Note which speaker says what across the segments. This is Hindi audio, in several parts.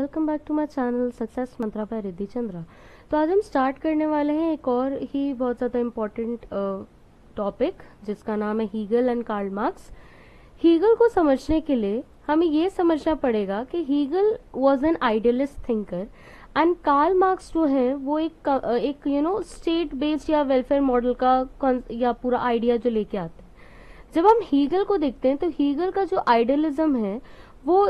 Speaker 1: Welcome back to my channel Success Mantra by Riddhi Chandra. तो आज हम स्टार्ट करने वाले हैं एक और ही बहुत ज़्यादा इम्पोर्टेंट टॉपिक जिसका नाम है Hegel and Karl Marx. Hegel को समझने के लिए हमें ये समझना पड़ेगा कि Hegel was an idealist thinker and Karl Marx जो है वो एक स्टेट बेस्ड या वेलफेयर मॉडल का या पूरा आइडिया जो लेके आते हैं। जब हम हीगल को देखते हैं तो हीगल का जो आइडियलिज्म है वो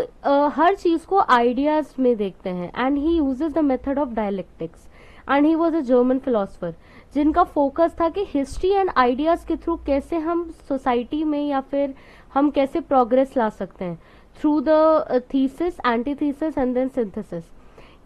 Speaker 1: हर चीज को आइडियाज में देखते हैं and he uses the method of dialectics and he was a German philosopher जिनका फोकस था कि हिस्ट्री एंड आइडियाज के थ्रू कैसे हम सोसाइटी में या फिर हम कैसे प्रोग्रेस ला सकते हैं through the thesis, antithesis and then synthesis.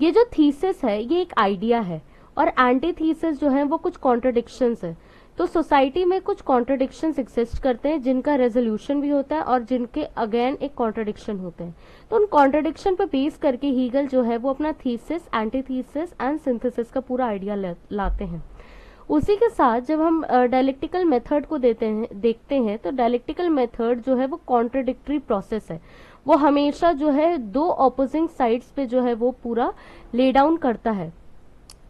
Speaker 1: ये जो थीसिस है ये एक आइडिया है और एंटीथीसिस जो है वो कुछ कॉन्ट्रडिक्शंस है। तो सोसाइटी में कुछ कॉन्ट्रडिक्शंस एग्जिस्ट करते हैं जिनका रेजोल्यूशन भी होता है और जिनके अगेन एक कॉन्ट्रडिक्शन होते हैं। तो उन कॉन्ट्रडिक्शन पे बेस करके हीगल जो है वो अपना थीसिस, एंटीथीसिस एंड सिंथेसिस का पूरा आइडिया लाते हैं। उसी के साथ जब हम डायलेक्टिकल मेथड को देखते हैं तो डायलेक्टिकल मेथड जो है वो कॉन्ट्रडिक्टरी प्रोसेस है। वो हमेशा जो है दो ऑपोजिंग साइड्स पे जो है वो पूरा ले डाउन करता है।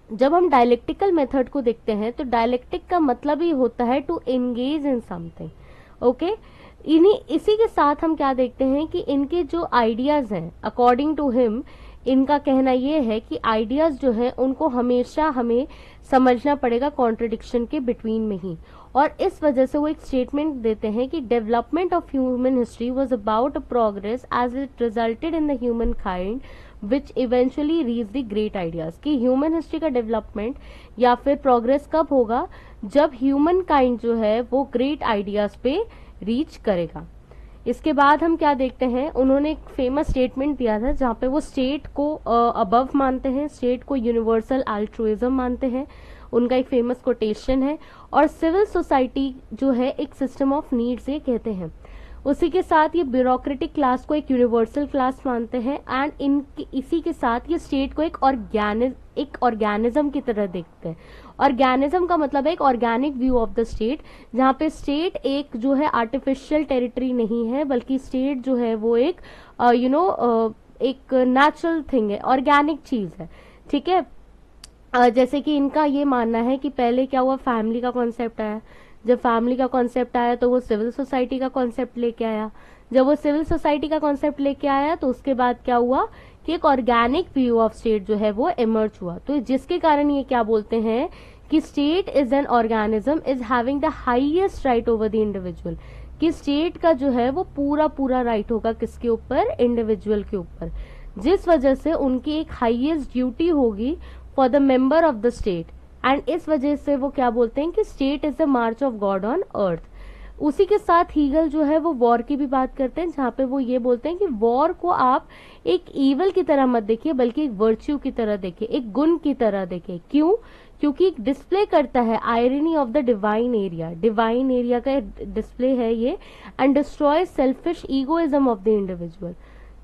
Speaker 1: जब हम डायलेक्टिकल मेथड को देखते हैं तो डायलेक्टिक का मतलब ही होता है to engage in something. Okay, इसी के साथ हम क्या देखते हैं कि इनके जो आइडियाज हैं अकॉर्डिंग टू हिम, इनका कहना यह है कि आइडियाज जो है उनको हमेशा हमें समझना पड़ेगा कॉन्ट्रडिक्शन के बिटवीन में ही। और इस वजह से वो एक स्टेटमेंट देते हैं कि development of human history was about a progress as it resulted in the human kind which eventually reach the great ideas. कि ह्यूमन हिस्ट्री का डेवलपमेंट या फिर प्रोग्रेस कब होगा, जब ह्यूमन काइंड जो है वो ग्रेट आइडियाज पे रीच करेगा। इसके बाद हम क्या देखते हैं, उन्होंने एक फेमस स्टेटमेंट दिया था जहाँ पे वो स्टेट को अबव मानते हैं, स्टेट को यूनिवर्सल अल्ट्रुइज्म मानते हैं। उनका एक फेमस कोटेशन है और सिविल सोसाइटी जो है एक सिस्टम ऑफ नीड्स ये कहते हैं। उसी के साथ ये ब्यूरोक्रेटिक क्लास को एक यूनिवर्सल क्लास मानते हैं एंड इसी के साथ ये स्टेट को एक ऑर्गेनिज्म की तरह देखते हैं। ऑर्गेनिज्म का मतलब है एक organic view of the state, जहाँ पे स्टेट एक जो है आर्टिफिशियल टेरिटरी नहीं है बल्कि स्टेट जो है वो एक एक नेचुरल थिंग है, ऑर्गेनिक चीज है। ठीक है, जैसे कि इनका ये मानना है कि पहले क्या हुआ, फैमिली का कॉन्सेप्ट आया। जब फैमिली का कॉन्सेप्ट आया तो वो सिविल सोसाइटी का कॉन्सेप्ट लेके आया। जब वो सिविल सोसाइटी का कॉन्सेप्ट लेके आया तो उसके बाद क्या हुआ कि एक ऑर्गेनिक व्यू ऑफ स्टेट जो है वो इमर्ज हुआ। तो जिसके कारण ये क्या बोलते हैं कि state is an organism is having the highest right over the individual. कि स्टेट का जो है वो पूरा राइट होगा किसके ऊपर, इंडिविजुअल के ऊपर, जिस वजह से उनकी एक हाईएस्ट ड्यूटी होगी for the member of the state. And इस वजह से वो क्या बोलते हैं कि state is the March of God on अर्थ। उसी के साथ हीगल जो है वो वॉर की भी बात करते हैं, जहाँ पे वो ये बोलते हैं कि वॉर को आप एक ईवल की तरह मत देखिए बल्कि एक वर्च्यू की तरह देखिए, एक गुण की तरह देखिए। क्यों? क्योंकि एक डिस्प्ले करता है irony of the divine area, divine area का डिस्प्ले है ये, and destroy selfish egoism of the individual.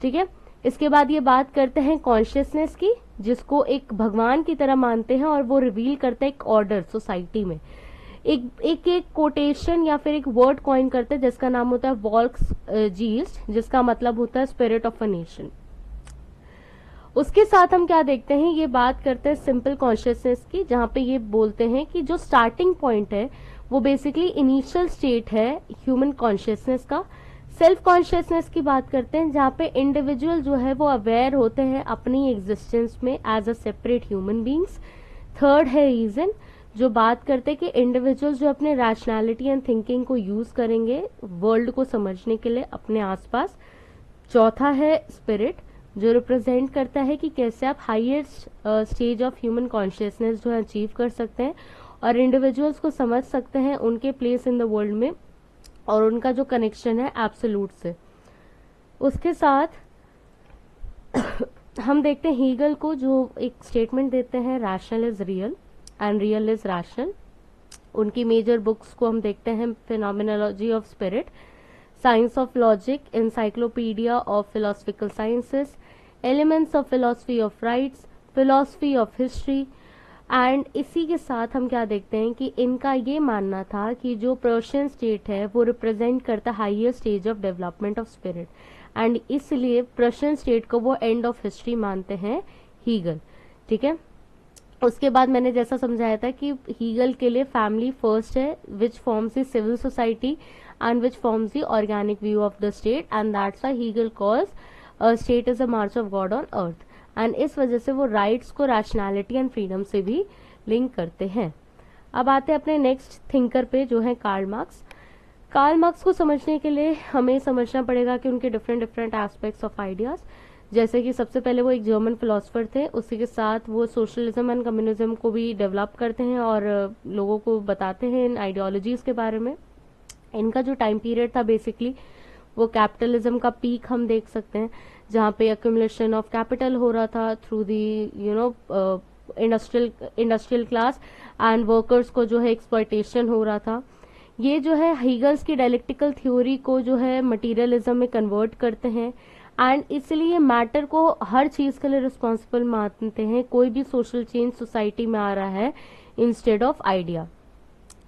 Speaker 1: ठीक है, इसके बाद ये बात करते हैं कॉन्शियसनेस की, जिसको एक भगवान की तरह मानते हैं और वो रिवील करता है एक ऑर्डर सोसाइटी में। एक कोटेशन या फिर एक वर्ड कॉइन करते हैं जिसका नाम होता है वॉल्क्स जीस्ट, जिसका मतलब होता है स्पिरिट ऑफ अ नेशन। उसके साथ हम क्या देखते हैं, ये बात करते हैं सिंपल कॉन्शियसनेस की, जहाँ पे ये बोलते हैं कि जो स्टार्टिंग पॉइंट है वो बेसिकली इनिशियल स्टेट है ह्यूमन कॉन्शियसनेस का। सेल्फ कॉन्शियसनेस की बात करते हैं जहाँ पे इंडिविजुअल जो है वो अवेयर होते हैं अपनी एग्जिस्टेंस में as a separate human beings. Third है रीजन, जो बात करते हैं कि इंडिविजुअल्स जो अपने रैशनैलिटी एंड थिंकिंग को यूज करेंगे वर्ल्ड को समझने के लिए अपने आसपास। चौथा है स्पिरिट, जो रिप्रेजेंट करता है कि कैसे आप highest stage of human consciousness जो है अचीव कर सकते हैं और इंडिविजुअल्स को समझ सकते हैं उनके प्लेस इन द वर्ल्ड में और उनका जो कनेक्शन है एब्सोल्यूट से। उसके साथ हम देखते हैं हीगल को जो एक स्टेटमेंट देते हैं, rational is real and real is rational. उनकी मेजर बुक्स को हम देखते हैं, phenomenology of spirit, science of logic, encyclopedia of philosophical sciences, elements of philosophy of rights, philosophy of history. And इसी के साथ हम क्या देखते हैं कि इनका ये मानना था कि जो पर्शियन स्टेट है वो रिप्रेजेंट करता highest stage of development of spirit and इसलिए प्रशियन स्टेट को वो एंड ऑफ हिस्ट्री मानते हैं हीगल। ठीक है, उसके बाद मैंने जैसा समझाया था कि हीगल के लिए फैमिली फर्स्ट है, which forms the civil society and which forms the organic view of the state, and that's why Hegel calls state is a march of God on earth. And इस वजह से वो राइट्स को रैशनैलिटी एंड फ्रीडम से भी लिंक करते हैं। अब आते हैं अपने नेक्स्ट थिंकर पे, जो है कार्ल मार्क्स। कार्ल मार्क्स को समझने के लिए हमें समझना पड़ेगा कि उनके different different aspects of ideas, जैसे कि सबसे पहले वो एक जर्मन फिलोसफर थे, उसी के साथ वो सोशलिज्म एंड कम्युनिज्म को भी डेवलप करते हैं और लोगों को बताते हैं इन आइडियोलॉजीज के बारे में। इनका जो टाइम पीरियड था बेसिकली वो कैपिटलिज्म का पीक हम देख सकते हैं, जहाँ पे अक्यूमुलेशन ऑफ कैपिटल हो रहा था through the industrial class and workers को जो है एक्सप्लॉयटेशन हो रहा था। ये जो है हीगल्स की डायलेक्टिकल थ्योरी को जो है मटीरियलिज्म में कन्वर्ट करते हैं एंड इसलिए मैटर को हर चीज के लिए रिस्पॉन्सिबल मानते हैं, कोई भी सोशल चेंज सोसाइटी में आ रहा है इंस्टेड ऑफ आइडिया।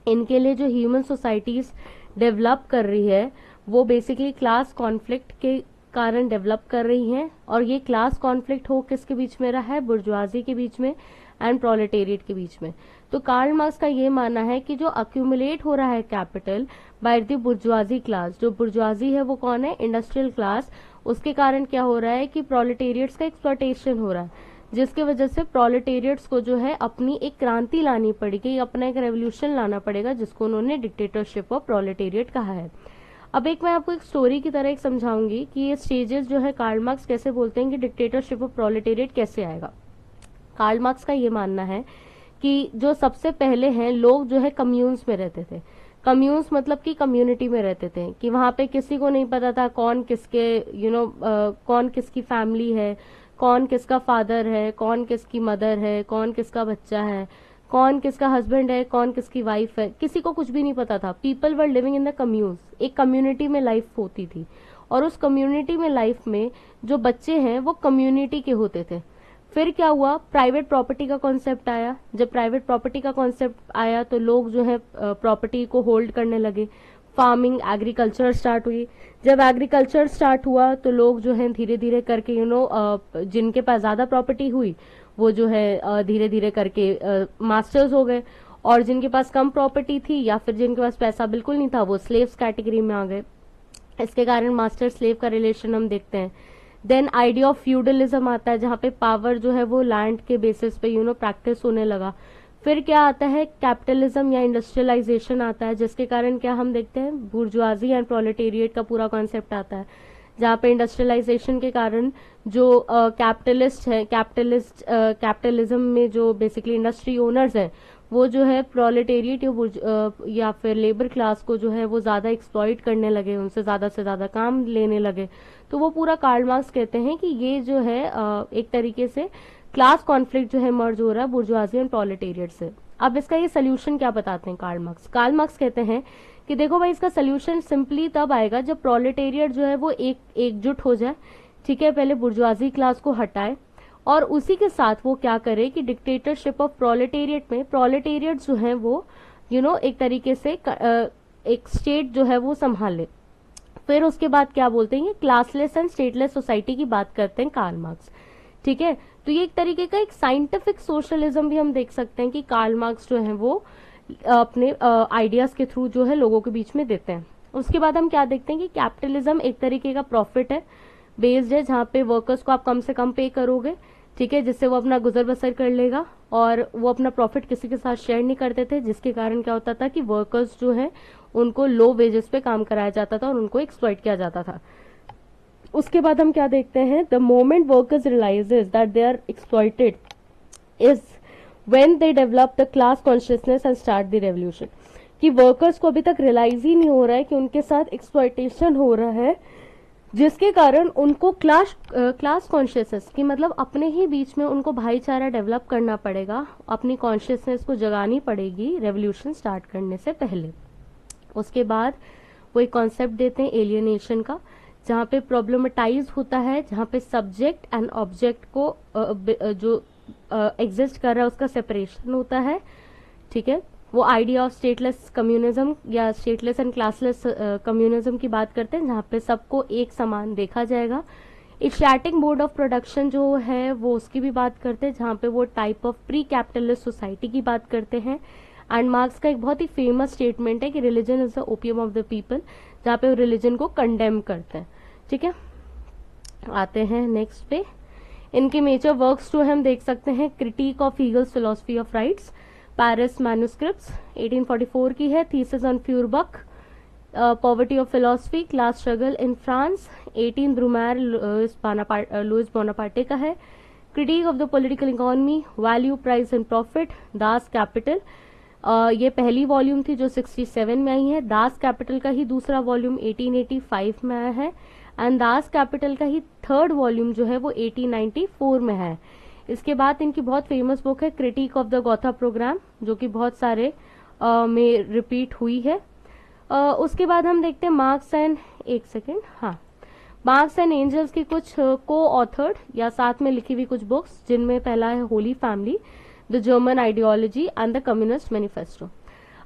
Speaker 1: इनके लिए जो ह्यूमन सोसाइटीज डेवलप कर रही है वो बेसिकली क्लास कॉन्फ्लिक्ट के कारण डेवलप कर रही हैं, और ये क्लास कॉन्फ्लिक्ट हो किसके बीच में रहा है, बुर्जुआजी के बीच में एंड प्रोलेटेरिएट के बीच में। तो कार्ल मार्क्स का ये मानना है कि जो अक्यूमुलेट हो रहा है capital by the bourgeoisie class, जो बुर्जुआजी है वो कौन है, इंडस्ट्रियल क्लास, उसके कारण क्या हो रहा है कि प्रोलेटेरिएट्स का एक्सप्लॉयटेशन हो रहा है, जिसके वजह से प्रोलेटेरिएट्स को जो है अपनी एक क्रांति लानी पड़ेगी, अपना एक रेवोल्यूशन लाना पड़ेगा, जिसको उन्होंने डिक्टेटरशिप ऑफ प्रोलेटेरिएट कहा है। अब एक मैं आपको एक स्टोरी की तरह एक समझाऊंगी कि ये स्टेजेस जो है कार्ल मार्क्स कैसे बोलते हैं कि डिक्टेटरशिप ऑफ प्रोलेटेरिएट कैसे आएगा। कार्ल मार्क्स का ये मानना है कि जो सबसे पहले हैं लोग जो है कम्यून्स में रहते थे। कम्यून्स मतलब कि कम्युनिटी में रहते थे, कि वहां पे किसी को नहीं पता था कौन किसके कौन किसकी फैमिली है, कौन किसका फादर है, कौन किसकी मदर है, कौन किसका बच्चा है, कौन किसका हस्बैंड है, कौन किसकी वाइफ है, किसी को कुछ भी नहीं पता था। People were living in the communes, एक कम्युनिटी में लाइफ होती थी, और उस कम्युनिटी में लाइफ में जो बच्चे हैं वो कम्युनिटी के होते थे। फिर क्या हुआ, प्राइवेट प्रॉपर्टी का कॉन्सेप्ट आया। जब प्राइवेट प्रॉपर्टी का कॉन्सेप्ट आया तो लोग जो है प्रॉपर्टी को होल्ड करने लगे, फार्मिंग एग्रीकल्चर स्टार्ट हुई। जब एग्रीकल्चर स्टार्ट हुआ तो लोग जो है धीरे धीरे करके जिनके पास ज्यादा प्रॉपर्टी हुई वो जो है धीरे धीरे करके मास्टर्स हो गए, और जिनके पास कम प्रॉपर्टी थी या फिर जिनके पास पैसा बिल्कुल नहीं था वो स्लेव्स कैटेगरी में आ गए। इसके कारण मास्टर स्लेव का रिलेशन हम देखते हैं। देन आइडिया ऑफ फ्यूडलिज्म आता है, जहाँ पे पावर जो है वो लैंड के बेसिस पे प्रैक्टिस होने लगा। फिर क्या आता है, कैपिटलिज्म या इंडस्ट्रियलाइजेशन आता है, जिसके कारण क्या हम देखते हैं, बुर्जुआजी एंड प्रोलेटेरिएट का पूरा कॉन्सेप्ट आता है, जहाँ पे इंडस्ट्रियलाइजेशन के कारण जो कैपिटलिस्ट है, कैपिटलिज्म में जो बेसिकली इंडस्ट्री ओनर्स हैं वो जो है प्रोलेटेरिएट या फिर लेबर क्लास को जो है वो ज्यादा एक्सप्लॉइट करने लगे, उनसे ज्यादा से ज्यादा काम लेने लगे। तो वो पूरा कार्ल मार्क्स कहते हैं कि ये जो है एक तरीके से क्लास कॉन्फ्लिक्ट जो है मर्ज हो रहा है बुर्जुआजी एंड प्रोलेटेरिएट से। अब इसका ये सोल्यूशन क्या बताते हैं कार्ल मार्क्स। कार्ल मार्क्स कहते हैं कि देखो भाई, इसका सोल्यूशन सिंपली तब आएगा जब प्रोलेटेरिएट जो है वो एकजुट हो जाए। ठीक है, पहले बुर्जुआजी क्लास को हटाए और उसी के साथ वो क्या करे कि डिक्टेटरशिप ऑफ प्रोलेटेरिएट में प्रोलेटेरिएट जो है वो एक तरीके से एक स्टेट जो है वो संभाल ले। फिर उसके बाद क्या बोलते हैं, क्लासलेस एंड स्टेटलेस सोसाइटी की बात करते हैं कार्ल मार्क्स। ठीक है, तो ये एक तरीके का एक साइंटिफिक सोशलिज्म भी हम देख सकते हैं कि कार्ल मार्क्स जो है वो अपने आइडियाज के थ्रू जो है लोगों के बीच में देते हैं। उसके बाद हम क्या देखते हैं कि कैपिटलिज्म एक तरीके का प्रॉफिट है बेस्ड है, जहाँ पे वर्कर्स को आप कम से कम पे करोगे, ठीक है, जिससे वो अपना गुजर बसर कर लेगा, और वो अपना प्रॉफिट किसी के साथ शेयर नहीं करते थे, जिसके कारण क्या होता था कि वर्कर्स जो है उनको लो वेजेस पे काम कराया जाता था और उनको एक्सप्लॉइट किया जाता था। उसके बाद हम क्या देखते हैं, the moment workers realises that they are exploited is when they develop the class consciousness and start the revolution. कि वर्कर्स को अभी तक रियलाइज ही नहीं हो रहा है कि उनके साथ एक्सप्लॉइटेशन हो रहा है, जिसके कारण उनको क्लास कॉन्शियसनेस की मतलब अपने ही बीच में उनको भाईचारा डेवलप करना पड़ेगा, अपनी कॉन्शियसनेस को जगानी पड़ेगी रेवोल्यूशन स्टार्ट करने से पहले। उसके बाद वो एक कॉन्सेप्ट देते हैं एलियनेशन का, जहाँ पे प्रॉब्लमेटाइज होता है, जहाँ पे सब्जेक्ट एंड ऑब्जेक्ट को जो एग्जिस्ट कर रहा है उसका सेपरेशन होता है। ठीक है, वो आइडिया ऑफ स्टेटलेस कम्युनिज्म या स्टेटलेस एंड क्लासलेस कम्युनिज्म की बात करते हैं, जहाँ पे सबको एक समान देखा जाएगा। एशियाटिक मोड ऑफ प्रोडक्शन जो है वो उसकी भी बात करते हैं, जहाँ पे वो type of pre capitalist society की बात करते हैं। एंड मार्क्स का एक बहुत ही फेमस स्टेटमेंट है कि religion is the opium of the people, जहाँ पे वो रिलीजन को कंडेम करते हैं। ठीक है, आते हैं नेक्स्ट पे। इनके मेजर वर्क्स जो हम देख सकते हैं, critique of Hegel's philosophy of rights, Paris manuscripts 1844 की है। Thesis on Feuerbach, poverty of philosophy, class struggle in France 18 Brumaire Louis Bonaparte का है। Critique of the political economy, value price and profit, Das Kapital, ये पहली वॉल्यूम थी जो 67 में आई है। दास कैपिटल का ही दूसरा वॉल्यूम 1885 में आया है एंड दास कैपिटल का ही थर्ड वॉल्यूम जो है वो 1894 में है। इसके बाद इनकी बहुत फेमस बुक है क्रिटिक ऑफ द गौथा प्रोग्राम, जो कि बहुत सारे में रिपीट हुई है। उसके बाद हम देखते हैं Marx and Marx and Engels की कुछ को ऑथर्ड या साथ में लिखी हुई कुछ बुक्स, जिनमें पहला है Holi family, the German ideology and the communist manifesto.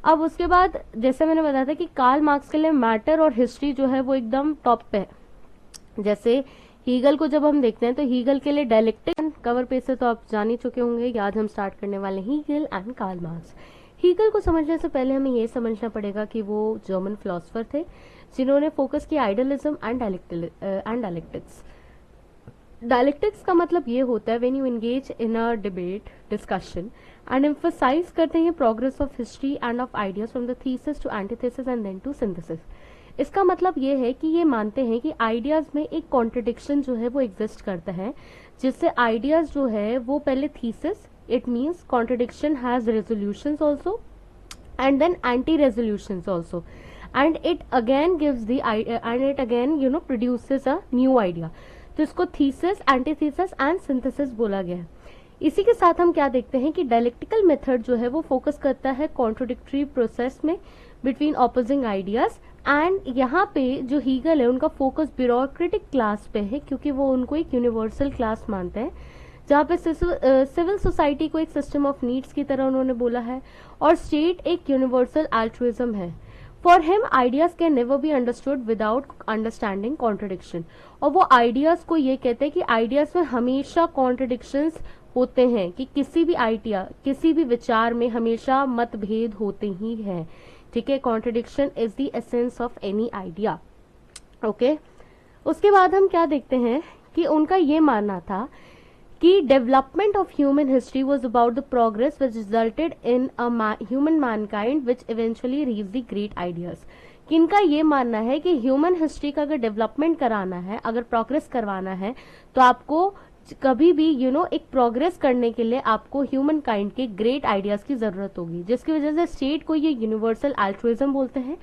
Speaker 1: अब उसके बाद जैसे मैंने बताया था कि कार्ल मार्क्स के लिए मैटर और हिस्ट्री जो है वो एकदम टॉप पे है। जैसे हीगल को जब हम देखते हैं तो हीगल के लिए डायलेक्टिक कवर पेज से तो आप जान ही चुके होंगे। आज हम स्टार्ट करने वाले Hegel and Karl Marx. Hegel को समझने से पहले हमें ये समझना पड़ेगा कि वो जर्मन फिलोसफर थे जिन्होंने फोकस किया आइडियलिज्म एंड डायलेक्टिक्स। डायलेक्टिक्स का मतलब ये होता है when you engage in a debate discussion and emphasise करते हैं progress of history and of ideas from the thesis to antithesis and then to synthesis. इसका मतलब ये है कि ये मानते हैं कि आइडियाज में एक कॉन्ट्रडिक्शन जो है वो एग्जिस्ट करता है, जिससे आइडियाज जो है वो पहले thesis, it means contradiction has resolutions also and then anti resolutions also, and it again produces a new idea. तो इसको थीसिस, एंटीथीसिस एंड सिंथेसिस बोला गया है। इसी के साथ हम क्या देखते हैं कि डायलेक्टिकल मेथड जो है वो फोकस करता है कॉन्ट्रोडिक्टरी प्रोसेस में बिटवीन ऑपोजिंग आइडियाज, एंड यहाँ पे जो हीगल है उनका फोकस ब्यूरोक्रेटिक क्लास पे है, क्योंकि वो उनको एक यूनिवर्सल क्लास मानते हैं, जहाँ पे सिविल सोसाइटी को एक सिस्टम ऑफ नीड्स की तरह उन्होंने बोला है और स्टेट एक यूनिवर्सल अल्ट्रुइज्म है। For him ideas can never be understood without understanding contradiction. और वो आइडियाज को ये कहते हैं कि आइडियाज में हमेशा कॉन्ट्रडिक्शंस होते हैं, कि किसी भी आइडिया, किसी भी विचार में हमेशा मतभेद होते ही हैं। ठीक है, contradiction is the essence of any idea. Okay, उसके बाद हम क्या देखते हैं कि उनका ये मानना था कि development of human history was about the progress which resulted in a human Mankind which eventually reach the great ideas. कि इनका ये मानना है कि ह्यूमन हिस्ट्री का अगर डेवलपमेंट कराना है, अगर प्रोग्रेस करवाना है, तो आपको कभी भी एक प्रोग्रेस करने के लिए आपको ह्यूमन काइंड के ग्रेट आइडियाज की जरूरत होगी, जिसकी वजह से स्टेट को ये यूनिवर्सल अल्ट्रुइज्म बोलते हैं,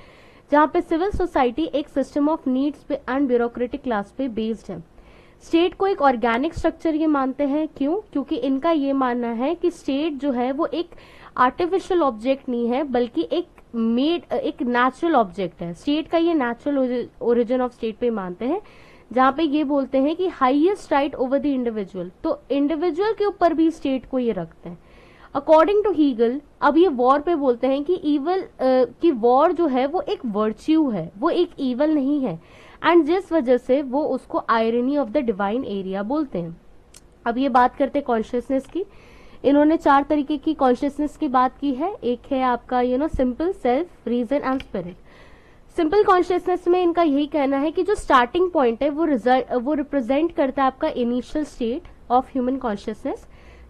Speaker 1: जहाँ पे सिविल सोसाइटी एक सिस्टम ऑफ नीड्स पे एंड ब्यूरोक्रेटिक क्लास पे बेस्ड है। स्टेट को एक ऑर्गेनिक स्ट्रक्चर ये मानते हैं। क्यों? क्योंकि इनका ये मानना है कि स्टेट जो है वो एक आर्टिफिशियल ऑब्जेक्ट नहीं है, बल्कि एक नेचुरल ऑब्जेक्ट है। स्टेट का ये नेचुरल ओरिजिन ऑफ स्टेट पे मानते हैं, जहाँ पे ये बोलते हैं कि highest right over the individual, तो इंडिविजुअल के ऊपर भी स्टेट को ये रखते हैं। अकॉर्डिंग टू हीगल, अब ये वॉर पे बोलते हैं कि वॉर जो है वो एक वर्च्यू है, वो एक ईवल नहीं है, एंड जिस वजह से वो उसको irony of the divine area बोलते हैं। अब ये बात करते हैं कॉन्शियसनेस की। इन्होंने 4 तरीके की कॉन्शियसनेस की बात की है। एक है आपका simple, self, reason and spirit. Simple consciousness में इनका यही कहना है कि जो स्टार्टिंग पॉइंट है वो रिप्रेजेंट करता है आपका initial state of human consciousness.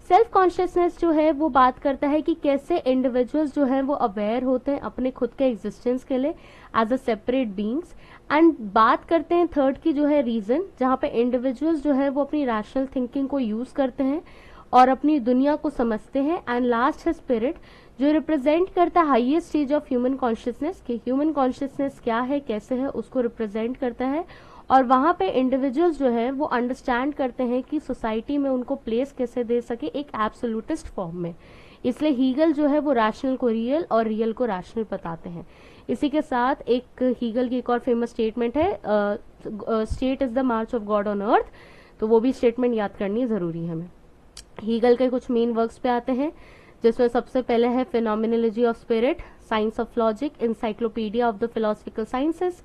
Speaker 1: Self consciousness जो है वो बात करता है कि कैसे इंडिविजुअल्स जो है वो अवेयर होते हैं अपने खुद के एग्जिस्टेंस के लिए as a separate beings. And बात करते हैं थर्ड की जो है रीजन, जहाँ पे इंडिविजुअल्स जो है वो अपनी रैशनल थिंकिंग को यूज करते हैं और अपनी दुनिया को समझते हैं। एंड लास्ट है स्पिरिट, जो रिप्रेजेंट करता है highest stage of human consciousness, कि ह्यूमन कॉन्शियसनेस क्या है, कैसे है, उसको रिप्रेजेंट करता है। और वहां पे इंडिविजुअल्स जो है वो अंडरस्टैंड करते हैं कि सोसाइटी में उनको प्लेस कैसे दे सके एक एब्सोल्यूटिस्ट फॉर्म में। इसलिए हीगल जो है वो रैशनल को रियल और रियल को रैशनल बताते हैं। इसी के साथ एक हीगल की एक और फेमस स्टेटमेंट है, state is the March of God on अर्थ, तो वो भी स्टेटमेंट याद करनी जरूरी है हमें। हीगल के कुछ मेन वर्क्स पे आते हैं, जिसमें सबसे पहले है phenomenology of spirit, science of logic, encyclopedia of the philosophical sciences,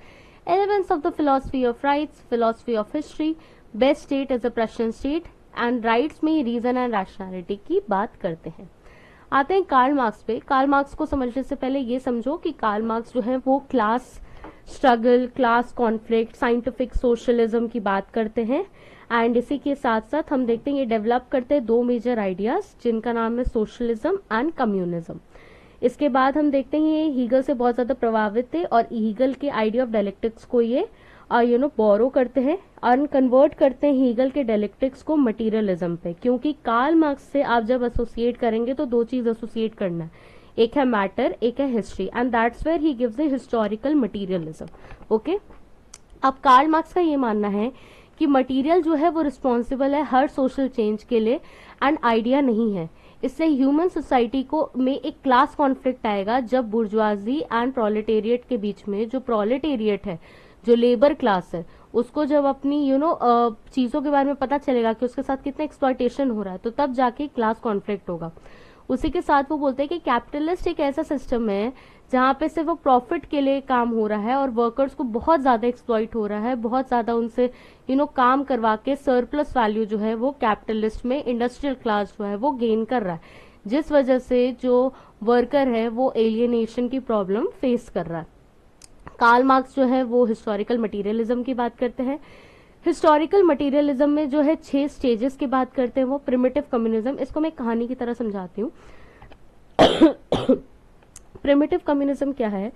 Speaker 1: elements of the philosophy of rights, philosophy of history, best state is अ प्रश्न स्टेट एंड राइट्स में रीजन एंड रैशनैलिटी की बात करते हैं। आते हैं कार्ल मार्क्स पे। कार्ल मार्क्स को समझने से पहले ये समझो कि कार्ल मार्क्स जो है वो class struggle, class conflict, scientific socialism की बात करते हैं। एंड इसी के साथ साथ हम देखते हैं ये डेवलप करते हैं दो मेजर आइडियाज जिनका नाम है सोशलिज्म एंड कम्युनिज्म। इसके बाद हम देखते हैं ये हीगल से बहुत ज्यादा प्रभावित थे और हीगल के आइडिया ऑफ डायलेक्टिक्स को ये बोरो करते हैं और कन्वर्ट करते हैं हीगल के डायलेक्टिक्स को मटीरियलिज्म पे, क्योंकि कार्ल मार्क्स से आप जब एसोसिएट करेंगे तो दो चीज एसोसिएट करना है, एक है मैटर, एक है history, and that's where he gives the historical materialism. Okay, अब कार्ल मार्क्स का ये मानना है कि मटेरियल जो है वो रिस्पॉन्सिबल है हर सोशल चेंज के लिए एंड आइडिया नहीं है। इससे ह्यूमन सोसाइटी को में एक क्लास कॉन्फ्लिक्ट आएगा जब बुर्जुआजी एंड प्रोलेटेरिएट के बीच में, जो प्रोलेटेरिएट है, जो लेबर क्लास है, उसको जब अपनी चीजों के बारे में पता चलेगा कि उसके साथ कितना एक्सप्लॉयटेशन हो रहा है, तो तब जाके क्लास कॉन्फ्लिक्ट होगा। उसी के साथ वो बोलते हैं कि कैपिटलिस्ट एक ऐसा सिस्टम है जहां पे सिर्फ वो प्रॉफिट के लिए काम हो रहा है और वर्कर्स को बहुत ज्यादा एक्सप्लॉइट हो रहा है, बहुत ज्यादा उनसे काम करवा के सरप्लस वैल्यू जो है वो कैपिटलिस्ट में इंडस्ट्रियल क्लास जो है वो गेन कर रहा है, जिस वजह से जो वर्कर है वो एलियनेशन की प्रॉब्लम फेस कर रहा है। कार्ल मार्क्स जो है वो हिस्टोरिकल मटीरियलिज्म की बात करते हैं। हिस्टोरिकल मटीरियलिज्म में जो है 6 स्टेजेस की बात करते हैं वो। प्रिमिटिव कम्युनिज्म, इसको मैं कहानी की तरह समझाती हूँ। प्रिमिटिव कम्युनिज्म क्या है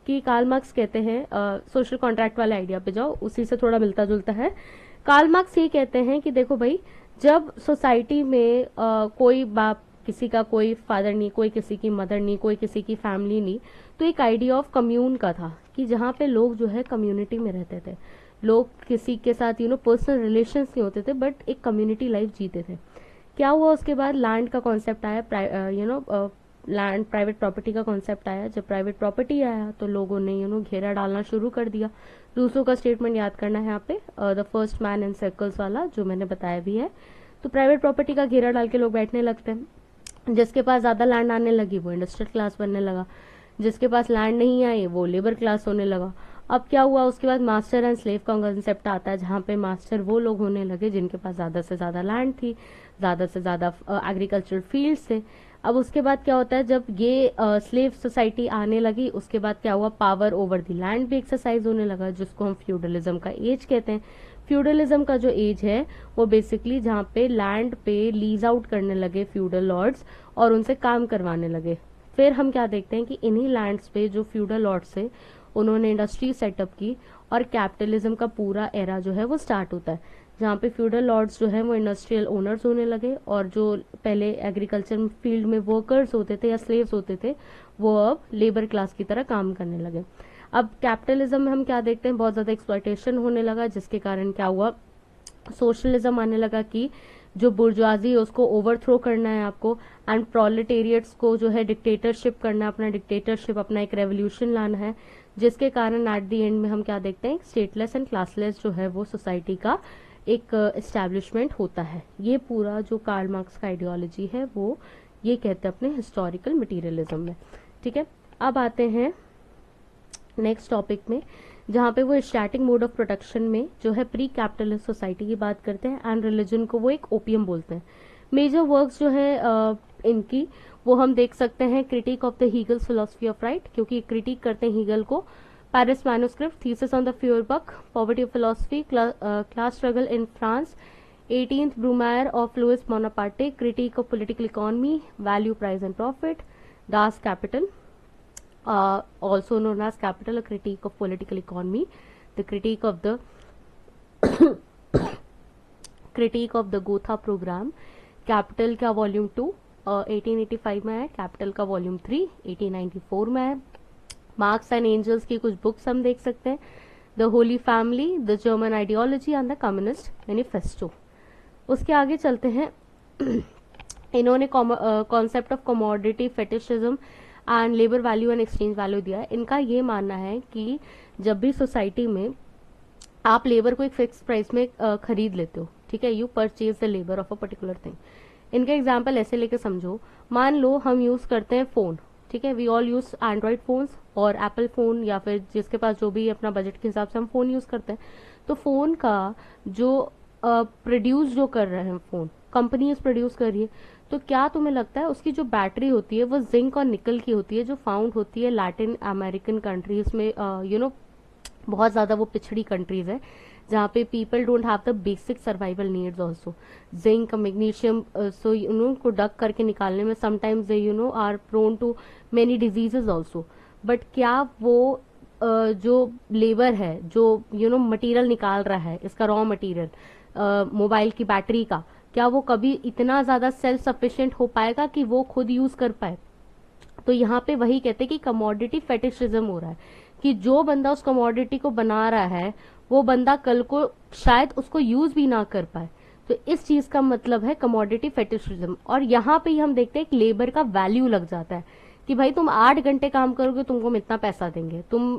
Speaker 1: कि कार्ल मार्क्स कहते हैं, सोशल कॉन्ट्रैक्ट वाले आइडिया पे जाओ, उसी से थोड़ा मिलता जुलता है। कार्ल मार्क्स ये कहते हैं कि देखो भाई, जब सोसाइटी में कोई बाप किसी का कोई फादर नहीं, कोई किसी की मदर नहीं, कोई किसी की फैमिली नहीं, तो एक आइडिया ऑफ कम्यून का था कि जहाँ पे लोग जो है कम्युनिटी में रहते थे, लोग किसी के साथ पर्सनल रिलेशंस नहीं होते थे, बट एक कम्युनिटी लाइफ जीते थे। क्या हुआ उसके बाद, लैंड का कॉन्सेप्ट आया, लैंड प्राइवेट प्रॉपर्टी का कॉन्सेप्ट आया। जब प्राइवेट प्रॉपर्टी आया तो लोगों ने घेरा डालना शुरू कर दिया। रूसो का स्टेटमेंट याद करना है यहाँ पे, the first man in circles वाला, जो मैंने बताया भी है। तो प्राइवेट प्रॉपर्टी का घेरा डाल के लोग बैठने लगते हैं। जिसके पास ज्यादा लैंड आने लगी वो इंडस्ट्रियल क्लास बनने लगा, जिसके पास लैंड नहीं आई वो लेबर क्लास होने लगा। अब क्या हुआ, उसके बाद मास्टर एंड स्लेव का कंसेप्ट आता है, जहाँ पे मास्टर वो लोग होने लगे जिनके पास ज्यादा से ज्यादा लैंड थी, ज्यादा से ज्यादा एग्रीकल्चरल फील्ड थे। अब उसके बाद क्या होता है, जब ये स्लेव सोसाइटी आने लगी, उसके बाद क्या हुआ, पावर ओवर द लैंड भी एक्सरसाइज होने लगा, जिसको हम फ्यूडलिज्म का एज कहते हैं। फ्यूडलिज्म का जो एज है वो बेसिकली जहाँ पे लैंड पे लीज आउट करने लगे फ्यूडल लॉर्ड्स और उनसे काम करवाने लगे। फिर हम क्या देखते हैं कि इन्हीं लैंड्स पे जो फ्यूडल लॉर्ड्स थे उन्होंने इंडस्ट्री सेटअप की और कैपिटलिज्म का पूरा एरा जो है वो स्टार्ट होता है, जहाँ पे फ्यूडल लॉर्ड्स जो है वो इंडस्ट्रियल ओनर्स होने लगे और जो पहले एग्रीकल्चर फील्ड में वर्कर्स होते थे या स्लेव्स होते थे वो अब लेबर क्लास की तरह काम करने लगे। अब कैपिटलिज्म में हम क्या देखते हैं, बहुत ज्यादा एक्सप्लॉयटेशन होने लगा, जिसके कारण क्या हुआ, सोशलिज्म आने लगा कि जो बुर्जुआजी है उसको ओवरथ्रो करना है आपको, एंड प्रोलेटेरिएट्स को जो है डिक्टेटरशिप करना है, अपना डिक्टेटरशिप, अपना एक रेवोल्यूशन लाना है, जिसके कारण एट द एंड में हम क्या देखते हैं, स्टेटलेस एंड क्लासलेस जो है वो सोसाइटी का एक एस्टैब्लिशमेंट होता है। ये पूरा जो कार्ल मार्क्स का आइडियोलॉजी है वो ये कहते हैं अपने हिस्टोरिकल मटीरियलिज्म में। ठीक है, अब आते हैं नेक्स्ट टॉपिक में, जहाँ पे वो स्टैटिक मोड ऑफ प्रोटेक्शन में जो है प्री कैपिटलिस्ट सोसाइटी की बात करते हैं एंड रिलीजन को वो एक ओपियम बोलते हैं। मेजर वर्क्स जो है इनकी वो हम देख सकते हैं, critique of the Hegel's philosophy of right, क्योंकि क्रिटिक करते हैं हीगल को, Paris manuscript, thesis on the Feuerbach, poverty of philosophy, class struggle in France, 18th Brumaire of Louis Bonaparte, critique of political economy, value price and profit, Das Kapital, also known as Capital, a critique of political economy, the critique of the critique of the Gotha program, Capital का वॉल्यूम 2 1885 में है, कैपिटल का वॉल्यूम 3 1894 में है। मार्क्स एंड एंजल्स की कुछ बुक्स हम देख सकते हैं, the Holi family, the German ideology and the communist manifesto. उसके आगे चलते हैं इन्होंने concept of commodity fetishism and labour value and exchange value दिया है। इनका ये मानना है कि जब भी सोसाइटी में आप लेबर को एक फिक्स प्राइस में खरीद लेते हो, ठीक है, you purchase the labour of a particular thing. इनका एग्जाम्पल ऐसे लेके समझो, मान लो हम यूज करते हैं फोन, ठीक है, we all use Android phones और एप्पल फोन, या फिर जिसके पास जो भी अपना बजट के हिसाब से हम फोन यूज करते हैं। तो फोन का जो प्रोड्यूस जो कर रहे हैं फोन कंपनीज प्रोड्यूस कर रही है, तो क्या तुम्हें लगता है उसकी जो बैटरी होती है वो जिंक और निकल की होती है, जो फाउंड होती है लैटिन अमेरिकन कंट्रीज में, बहुत ज्यादा वो पिछड़ी कंट्रीज है जहाँ पे people don't have the basic survival needs also. Zinc magnesium so उनको डक करके निकालने में sometimes they are prone to many diseases also. But क्या वो जो लेबर है जो मटेरियल निकाल रहा है, इसका रॉ मटेरियल मोबाइल की बैटरी का, क्या वो कभी इतना ज्यादा सेल्फ सफिशिएंट हो पाएगा कि वो खुद यूज कर पाए? तो यहाँ पे वही कहते हैं कि कमोडिटी फेटिशिज्म हो रहा है, कि जो बंदा उस कमोडिटी को बना रहा है वो बंदा कल को शायद उसको यूज भी ना कर पाए। तो इस चीज का मतलब है कमोडिटी फेटिशिज्म। और यहाँ पे ही हम देखते हैं कि लेबर का वैल्यू लग जाता है कि भाई तुम 8 घंटे काम करोगे तुमको हम इतना पैसा देंगे, तुम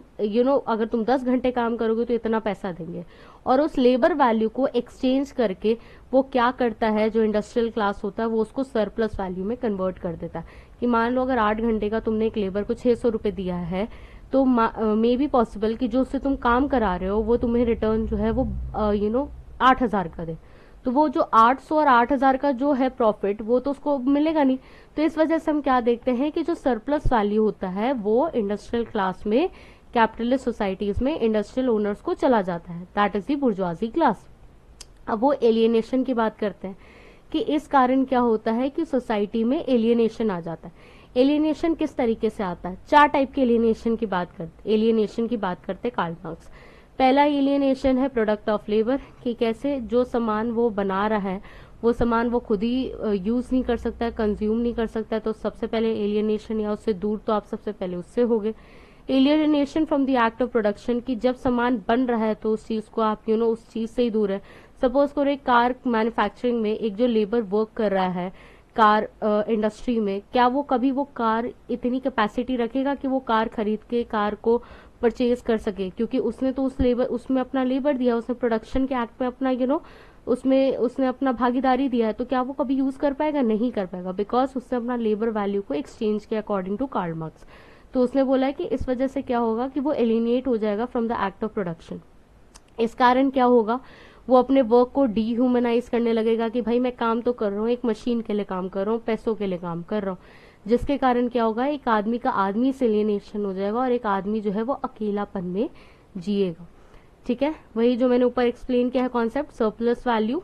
Speaker 1: अगर तुम 10 घंटे काम करोगे तो इतना पैसा देंगे। और उस लेबर वैल्यू को एक्सचेंज करके वो क्या करता है, जो इंडस्ट्रियल क्लास होता है वो उसको सरप्लस वैल्यू में कन्वर्ट कर देता है। कि मान लो अगर 8 घंटे का तुमने एक लेबर को 600 रुपए दिया है, तो मे बी पॉसिबल कि जो उससे तुम काम करा रहे हो वो तुम्हें रिटर्न जो है वो 8,000 का दे। तो वो जो 800 और 8,000 का जो है प्रॉफिट वो तो उसको मिलेगा नहीं। तो इस वजह से हम क्या देखते हैं कि जो सरप्लस वैल्यू होता है वो इंडस्ट्रियल क्लास में, कैपिटलिस्ट सोसाइटीज में इंडस्ट्रियल ओनर्स को चला जाता है, that is the bourgeoisie class. अब वो एलियनेशन की बात करते हैं कि इस कारण क्या होता है कि सोसाइटी में एलियनेशन आ जाता है। एलियनेशन किस तरीके से आता है? 4 टाइप के एलियनेशन की बात करते कार्ल मार्क्स। पहला एलियनेशन है प्रोडक्ट ऑफ लेबर, कि कैसे जो सामान वो बना रहा है वो सामान वो खुद ही यूज नहीं कर सकता है, कंज्यूम नहीं कर सकता है, तो सबसे पहले एलियनेशन, या उससे दूर तो आप सबसे पहले उससे हो गए। Alienation from the act of production, की जब सामान बन रहा है तो उस चीज को आप उस चीज से ही दूर है। सपोज करो एक कार मैन्युफैक्चरिंग में एक जो लेबर वर्क कर रहा है कार इंडस्ट्री में, क्या वो कभी वो कार इतनी कैपेसिटी रखेगा कि वो कार खरीद के कार को परचेज कर सके? क्योंकि उसने तो उसमें अपना लेबर दिया, उसने प्रोडक्शन के एक्ट में अपना उसमें उसने अपना भागीदारी दिया है, तो क्या वो कभी यूज कर पाएगा? नहीं कर पाएगा, बिकॉज उसने अपना लेबर वैल्यू को एक्सचेंज किया अकॉर्डिंग टू कार्ल मार्क्स। तो उसने बोला है कि इस वजह से क्या होगा कि वो एलिनेट हो जाएगा from the act of production. इस कारण क्या होगा, वो अपने वर्क को डीह्यूमनाइज करने लगेगा कि भाई मैं काम तो कर रहा हूँ, एक मशीन के लिए काम कर रहा हूँ, पैसों के लिए काम कर रहा हूँ, जिसके कारण क्या होगा, एक आदमी का आदमी से एलियनेशन हो जाएगा और एक आदमी जो है वो अकेलापन में जिएगा। ठीक है, वही जो मैंने ऊपर एक्सप्लेन किया है concept surplus value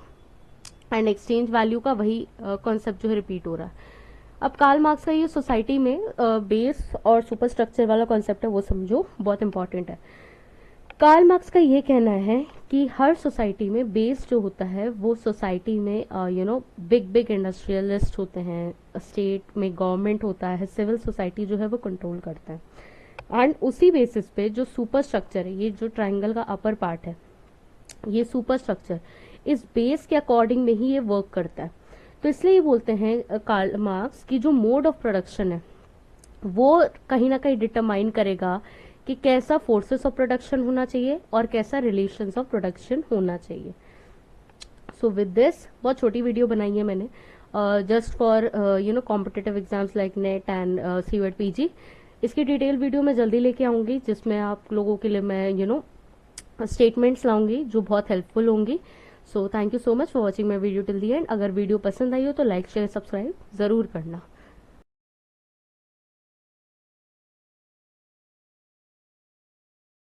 Speaker 1: and exchange value का, वही कॉन्सेप्ट जो है रिपीट हो रहा है। अब कार्ल मार्क्स का ये सोसाइटी में बेस और सुपर स्ट्रक्चर वाला कॉन्सेप्ट है वो समझो, बहुत इंपॉर्टेंट है। कार्ल मार्क्स का ये कहना है कि हर सोसाइटी में बेस जो होता है वो सोसाइटी में बिग बिग इंडस्ट्रियलिस्ट होते हैं, स्टेट में गवर्नमेंट होता है, सिविल सोसाइटी जो है वो कंट्रोल करता है। एंड उसी बेसिस पे जो सुपर स्ट्रक्चर है, ये जो ट्राइंगल का अपर पार्ट है, ये सुपर स्ट्रक्चर इस बेस के अकॉर्डिंग में ही ये वर्क करता है। तो इसलिए ये बोलते हैं कार्ल मार्क्स की जो मोड ऑफ प्रोडक्शन है वो कहीं ना कहीं डिटरमाइन करेगा कि कैसा फोर्सेस ऑफ प्रोडक्शन होना चाहिए और कैसा रिलेशंस ऑफ प्रोडक्शन होना चाहिए। सो विद दिस बहुत छोटी वीडियो बनाई है मैंने just for competitive exams like net and civet PG. इसकी डिटेल वीडियो मैं जल्दी लेके आऊंगी जिसमें आप लोगों के लिए मैं स्टेटमेंट्स लाऊंगी जो बहुत हेल्पफुल होंगी। So thank you so much for watching my video till the and. अगर वीडियो पसंद आई हो तो लाइक शेयर सब्सक्राइब जरूर करना।